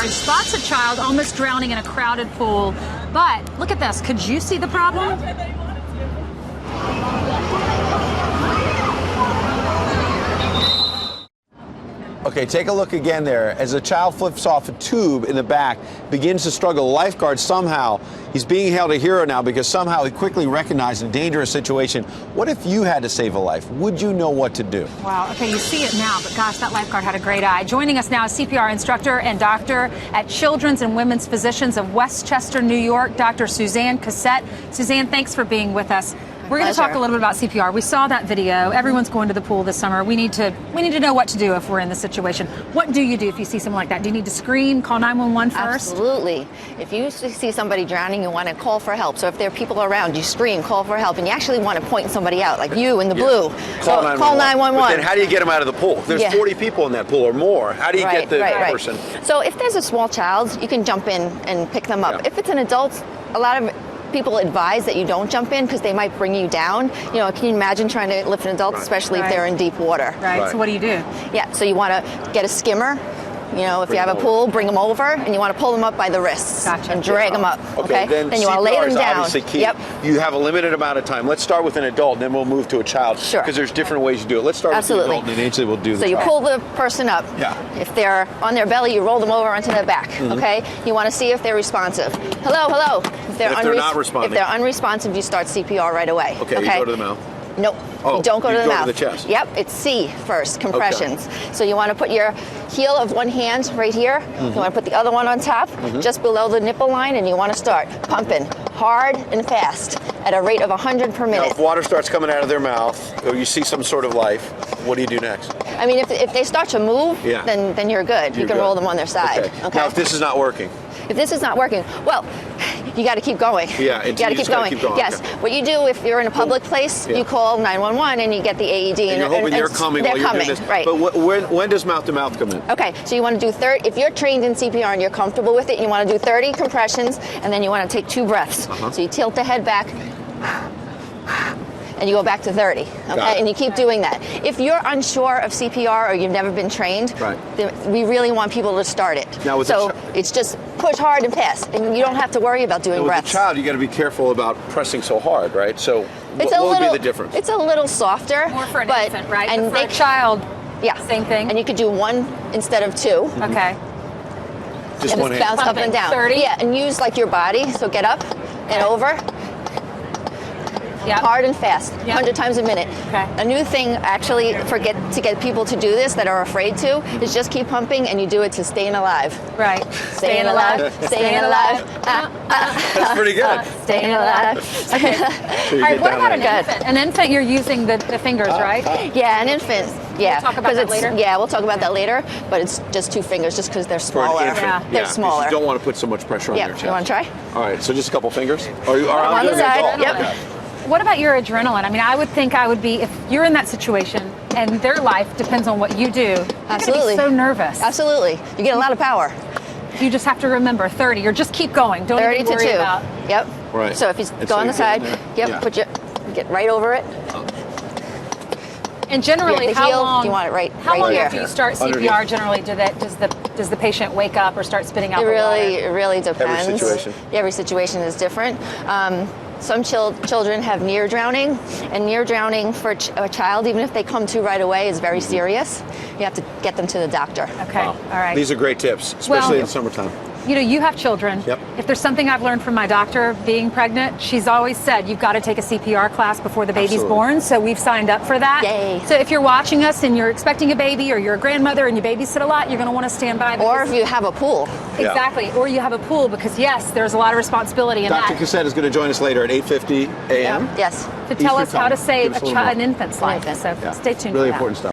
lifeguard spots a child almost drowning in a crowded pool. But look at this. Could you see the problem? Okay, take a look again there. As a child flips off a tube in the back, begins to struggle, the lifeguard somehow, he's being hailed a hero now because somehow he quickly recognized a dangerous situation. What if you had to save a life? Would you know what to do? Wow, okay, you see it now, but gosh, that lifeguard had a great eye. Joining us now is CPR instructor and doctor at Children's and Women's Physicians of Westchester, New York, Dr. Suzanne Cassette. Suzanne, thanks for being with us. We're going to talk a little bit about CPR. We saw that video. Everyone's going to the pool this summer. We need to know what to do if we're in this situation. What do you do if you see someone like that? Do you need to scream, call 911 first? Absolutely. If you see somebody drowning, you want to call for help. So if there are people around, you scream, call for help, and you actually want to point somebody out, like you in the blue. Call 911. But then how do you get them out of the pool? There's 40 people in that pool or more. How do you get the person? So if there's a small child, you can jump in and pick them up. If it's an adult, a lot of people advise that you don't jump in because they might bring you down. You know, can you imagine trying to lift an adult, especially if they're in deep water? Right. So what do you do? Yeah. So you want to get a skimmer. You know, if you have a pool, bring them over, and you want to pull them up by the wrists and drag them up. Okay. Then you want to lay them down. Yep. You have a limited amount of time. Let's start with an adult, and then we'll move to a child. Sure. Because there's different ways to do it. Let's start with the adult, and then Ainsley will do the So you child. pull the person up. Yeah. If they're on their belly, you roll them over onto their back. Okay. You want to see if they're responsive. Hello, hello. If they're not responding. If they're unresponsive, you start CPR right away. Okay. You go to the mouth. Nope. Oh, you don't go to the mouth. To the chest. Yep, it's C first, compressions. So you want to put your heel of one hand right here. You want to put the other one on top, just below the nipple line, and you want to start pumping hard and fast at a rate of 100 per minute. Now, if water starts coming out of their mouth, or you see some sort of life, what do you do next? I mean, if they start to move, then you're good. You can roll them on their side. Okay. Now, if this is not working? If this is not working, well, you got to keep going. Yeah, you got to keep going. Yes. Okay. What you do if you're in a public place, you call 911 and you get the AED. And you're hoping they're coming while you're doing this. Right. But when does mouth-to-mouth come in? Okay, so you want to do 30. If you're trained in CPR and you're comfortable with it, you want to do 30 compressions, and then you want to take 2 breaths. So you tilt the head back, and you go back to 30. Okay, and you keep doing that. If you're unsure of CPR or you've never been trained, then we really want people to start it. Now, so it's just push hard and fast, and you don't have to worry about doing breaths. With a child, you got to be careful about pressing so hard, right? So what would be the difference? It's a little softer. More for an infant, right? And for a child, same thing. And you could do 1 instead of 2. Okay. Just one hand. Bounce up and down. 30. Yeah, and use like your body. So get up and over. Hard and fast, 100 times a minute. Okay. A new thing, actually, to get people to do this that are afraid to, is just keep pumping, and you do it to staying alive. Right. Staying alive, staying alive. That's pretty good. Staying alive. Okay. All right, what about an infant? An infant, you're using the fingers, right? Yeah, an infant. Yeah. We'll talk about that later? Yeah, we'll talk about that later, but it's just 2 fingers just because they're smaller. They're smaller. You don't want to put so much pressure on their chest. You want to try? All right, so just a couple fingers? Or on the side, yep. What about your adrenaline? I mean, I would think I would be, if you're in that situation and their life depends on what you do, you're going to be so nervous. Absolutely. You get a lot of power. You just have to remember 30, or just keep going. Don't 30 even to worry 2. about. Yep. Right. So if you go on the side, get right over it. And generally, how long? You want it right How long here. after you start CPR? Generally, does the patient wake up or start spitting out? It really depends. Every situation. Every situation is different. Some children have near drowning, and near drowning for a child, even if they come to right away, is very serious. You have to get them to the doctor. Okay. All right. These are great tips, especially in the summertime. You know, you have children. Yep. If there's something I've learned from my doctor being pregnant, she's always said you've got to take a CPR class before the baby's born. So we've signed up for that. Yay. So if you're watching us and you're expecting a baby, or you're a grandmother and you babysit a lot, you're going to want to stand by. Or if you have a pool. Exactly. Or you have a pool, because yes, there's a lot of responsibility in that. Dr. Cassette is going to join us later at 8:50 a.m. Yes. To tell us how to save an infant's life. So stay tuned. Really for that. important stuff.